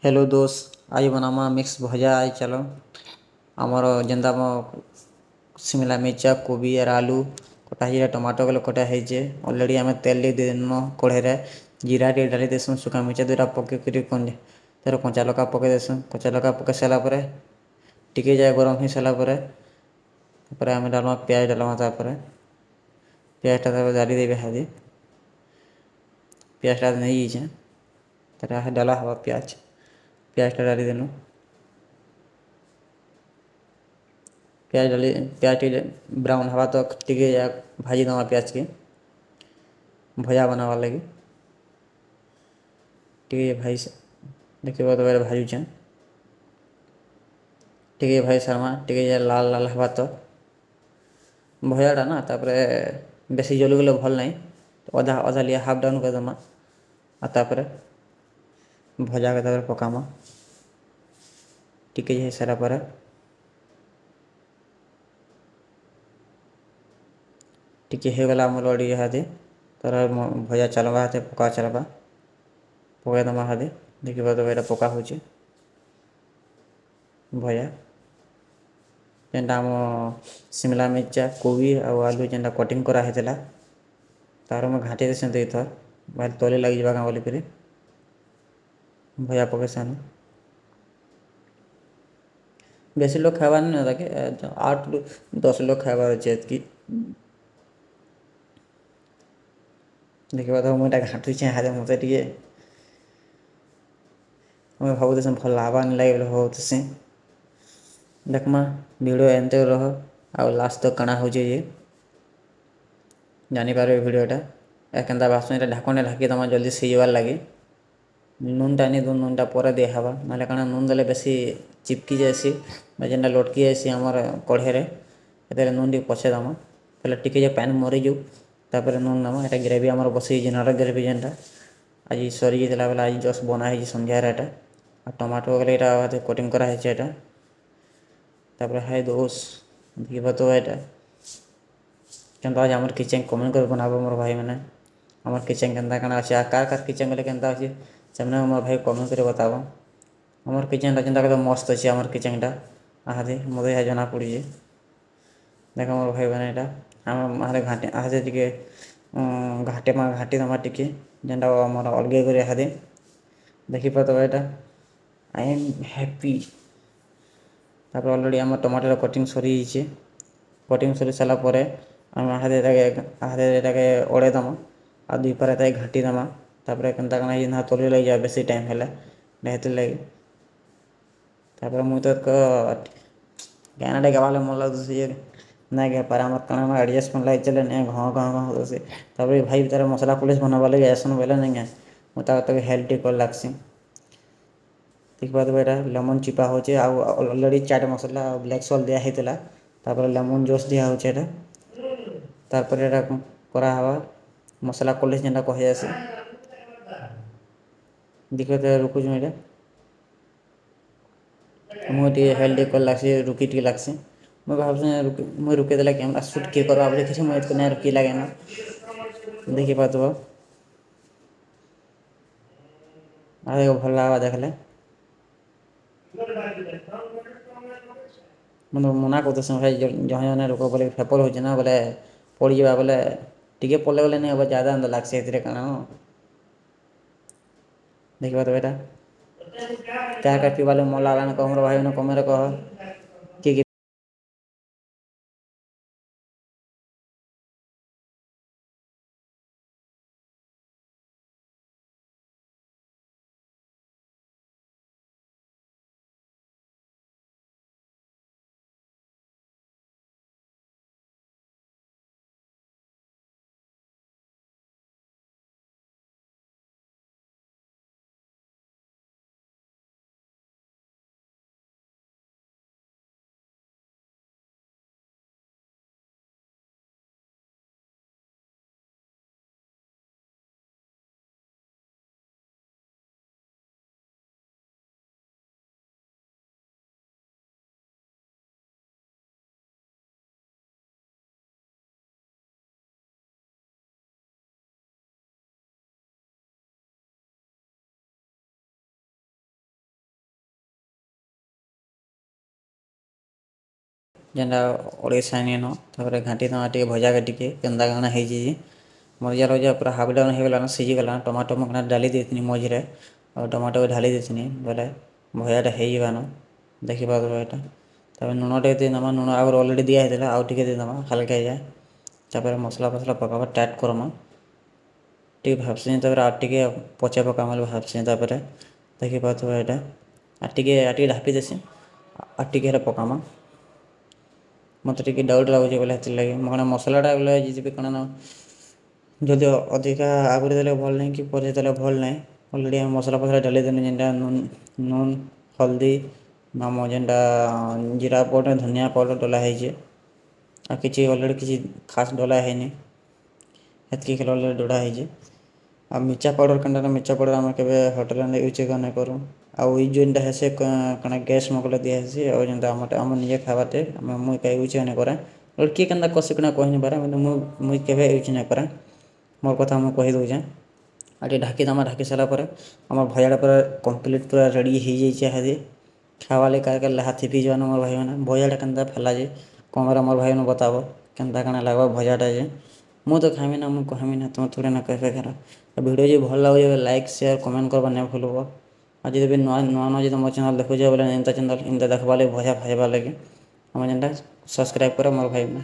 Hello दोस्त, आज बनामा mix भजा आई चलो। आमर जेन्ता शिमला मिर्चा कोबी और आलू कटा है, टमाटो गले कटा है। अलरेडी आम तेल देदेन कढ़े जीरा टे डाली देसुँ, सुखा मिर्चा दुटा पकई तर कंचा लका पकई देसुँ। कंचा लका पकई सारापर टिके जाए गरम हो सारापर आम डालमा प्याज डालमा प्याजटा डाली देवे हादी प्याजटा नहीं जाए तर डाला हवा प्याजटा डाली देलुँ। प्याज टे ब्राउन हवा तक टिके भाजी दमा प्याज के भजा बनावा लगे टिके भाई देखिए तो भाजुचे टिके भाई सारमा टिके लाल लाल हवा तक भजाटा ना तापरे बेसी जली गले भल नहीं तो अधा अधा लिया हाफ डाउन कर दमा तापर भजा के पकामा टिके जाए सारा पर टिके होगला आम लड़ी हादे तर भजा चलवा हाथे पका चलवा पकाई दमा हादे देखिए तो ये पका हो भजा जेनटा आम शिमला मिर्चा कोबी और आलू जेनटा कटिंग करा होता तार मैं घाटी देसें तो थर भाई तले लग जावा गाँ बोलिक भजा पके सानो बेसी लोग खाबार नहीं ताकि 8-10 लोग खाबार अच्छे कि देखिए तो मुझे घाटुचे हादे मत टे मैं भावुते भल लाभा नहीं लगे भावुते देखमा वीडियो एंते रह आ लास्ट तक काना हो जानीपर भिडटा केन्ता बासन ढाकने ढाकी दमा जल्दी सीजबार लगे नूनटा नहीं दूँ नूनटा पर दिहबा ना क्या नून देले बेसी चिपकी जाएसी जेनटा लटकी जाएसी आमर कढ़े ये नून टी पचे दमा पहले टिके पैन मरी जाऊ तापर नून दमा ये ग्रेवी आमर बसई नर ग्रेवी जेनटा आज सरी जाता बेले आज जस्ट बना सन्धार एटा टमाटो गले कटिंग कराई तापर हाई दोष देखिए तो ये केन्ता आज आमर किचेन कमेंट कर बनाबो मोर भाई मैंने आमर किचेन केन्ता काना अच्छे कार किचेन गले केन्ता अच्छे से मोर भाई कमेंट कर बताबो। आमर किचेनटा जेनता मस्त अच्छे आमर किचेनटा आहादे मत यहाँ जना पड़ी देख मोर भाई मैंने यहाँ आम आहादे घाटे आहादे टे घाटे में घाटी दमा टिके जेनटा आमर अलगे कर आहादे देखिए तो ये आई एम हैप्पी तापर अलरेडी आम टमाटर कटिंग सरी कटिंग सरी सारापर आम आहादे ओड़े दमा आ दुई पारे घाटी दमा तापर केन्ता काना तले लग जाए बेसी टाइम है हेती लगे तापर मुई तो कैनाडा गवाले मन लगुचे ना क्या पारे आम काना एडजस्टमेंट लगे चले नहीं घ घ घ होते तापर भाई तार मसला पुलिस बनवा लगे ऐसा बोले नहीं मुझे हेल्प टी कर लगसी देखा तो ये लेमन चिपा हो अलरेडी चाट मसला ब्लैक सल्ट दिया तापर लेमन जूस दिया हो तापर ये करावा मसला कलेज जेनटा कह जासी देखिए तो रुकुच ये मुझे हेल्प कर लगसी रुकी टी लगसी मैं भाव मुझे रुके देला कैमरा सुट किए करवा देखी मुझे नहीं रुकी लगे ना देखी पात आगे भल लगा देखले मतलब मना करते भाई जहाँ जहाँ रोक बोले फेपर हो बोले पड़ जा बोले टे पड़े गले नहीं हम ज़्यादा लगे से काना देखा तो ये क्या पीवा मन लगा कम भाई कमेंट कह कि ଯେନ୍ଟା ଅଢ଼େଇଶ ନିନ ତାପରେ ଘାଣ୍ଟି ଦେମା ଟିକେ ଭଜାକେ ଟିକେ କେନ୍ତା କାଣା ହେଇଛି ଯେ ମରିଜା ରଜା ପୁରା ହାଫ୍ ଡାଉନ୍ ହେଇଗଲାନ ସିଝିଗଲାନ ଟମାଟୋ ମୁଁ କାଣା ଡାଲି ଦେଇଥିନି ମଝିରେ ଆଉ ଟମାଟୋ ଢାଲି ଦେଇଥିନି ବୋଲେ ଭଜାଟା ହେଇଯିବାନ ଦେଖିପାରୁଥିବ ଏଇଟା ତାପରେ ଲୁଣ ଟିକେ ଦେଇଦେମା ଲୁଣ ଆଗରୁ ଅଲରେଡ଼ି ଦିଆ ହେଇଥିଲା ଆଉ ଟିକେ ଦେଇଦେମା ହାଲକା ହେଇଯାଏ ତାପରେ ମସଲା ଫସଲା ପକାବା ଟାଇଟ୍ କର୍ମା ଟିକେ ଭାବ୍ସିଁ ତାପରେ ଆଉ ଟିକେ ପଛେ ପକାମା ବୋଲି ଭାବ୍ସିଁ ତାପରେ ଦେଖିପାରୁଥିବ ଏଇଟା ଆର୍ ଟିକେ ଢାପି ଦେସିଁ ଆର୍ ଟିକେ ହେଲେ ପକାମା ମୋତେ ଟିକେ ଡାଉଟ୍ ଲାଗୁଛେ ବୋଲେ ହେଥିର୍ଲାଗି ମୁଁ କାଣା ମସଲାଟା ବୋଲେ ଯିବି କାଣା ନ ଯଦି ଅଧିକା ଆଗରୁ ଦେଲେ ଭଲ୍ ନାହିଁ କି ପରେ ଦେଲେ ଭଲ୍ ନାହିଁ ଅଲରେଡ଼ି ଆମେ ମସଲା ଫସଲା ଡାଲି ଦେନି ଯେନ୍ଟା ନୁନ୍ ହଳଦୀ ଆମ ଯେନ୍ଟା ଜିରା ପାଉଡ଼ର୍ ଧନିଆ ପାଉଡ଼ର୍ ଡଲା ହେଇଛେ ଆଉ କିଛି ଅଲରେଡ଼ି କିଛି ଖାସ୍ ଡଲା ହେଇନି ହେତ୍କି ଖାଲି ଅଲରେଡ଼ି ଡଲା ହେଇଛେ ଆଉ ମିର୍ଚା ପାଉଡ଼ର୍ କେନ୍ଟା ମିର୍ଚା ପାଉଡ଼ର୍ ଆମେ କେବେ ହୋଟେଲ୍ନେ ୟୁଜ୍ ନାଇଁ କରୁ ଆଉ ଇ ଯେନ୍ଟା ହେସି କାଣା ଗ୍ୟାସ୍ ମକ୍ଲେ ଦିଆହେସି ଆଉ ଯେନ୍ତା ଆମର୍ ନିଜେ ଖାଏବାର୍ଟେ ମୁଇଁ ୟୁଜ୍ ନାଇଁ କରେ ବଟ୍ କିଏ କେନ୍ତା କସି କୁଣା କହିନିପାରେ କିନ୍ତୁ ମୁଇଁ କେବେ ୟୁଜ୍ ନାଇଁ କରେ ମୋର୍ କଥା ମୁଁ କହିଦଉଚେଁ ଆଉ ଟିକେ ଢାକି ଦେମା ଢାକି ସାରିଲା ପରେ ଆମର୍ ଭଜାଟା ପୁରା କମ୍ପ୍ଲିଟ୍ ପୁରା ରେଡ଼ି ହେଇଯାଇଛେ ଇହାଦେ ଖାଏବାର୍ ଲାଗି କାର୍ କାର୍ ହାତ୍ ଥିପିଯିବାନ ମୋର୍ ଭାଇମାନେ ଭଜାଟା କେନ୍ତା ହେଲା ଯେ କମେରା ମୋର୍ ଭାଇମାନେ ବତାବ କେନ୍ତା କାଣା ଲାଗ୍ବା ଭଜାଟା ଯେ ମୁଁ ତ ଖାଇମି ନା ମୁଁ କହେମି ନା ତୁମେ ଥୋଡ଼ି ନା କହିବେ ଏକା ଭିଡ଼ିଓ ଯଦି ଭଲ୍ ଲାଗୁଛେ ବେଲେ ଲାଇକ୍ ସେୟାର୍ କମେଣ୍ଟ କର୍ବାର୍ ନାଇଁ ଭୁଲ୍ବ ଆଉ ଯଦି ବି ନୂଆ ନୂଆ ଯଦି ମୋ ଚ୍ୟାନେଲ୍ ଦେଖୁଛ ବେଲେ ଏନ୍ତା ଦେଖ୍ବାର୍ ଲାଗି ଭଜା ଖାଇବାର୍ ଲାଗି ଆମେ ଯେନ୍ଟା ସବ୍ସକ୍ରାଇବ୍ କର ମୋର୍ ଭାଇମାନେ।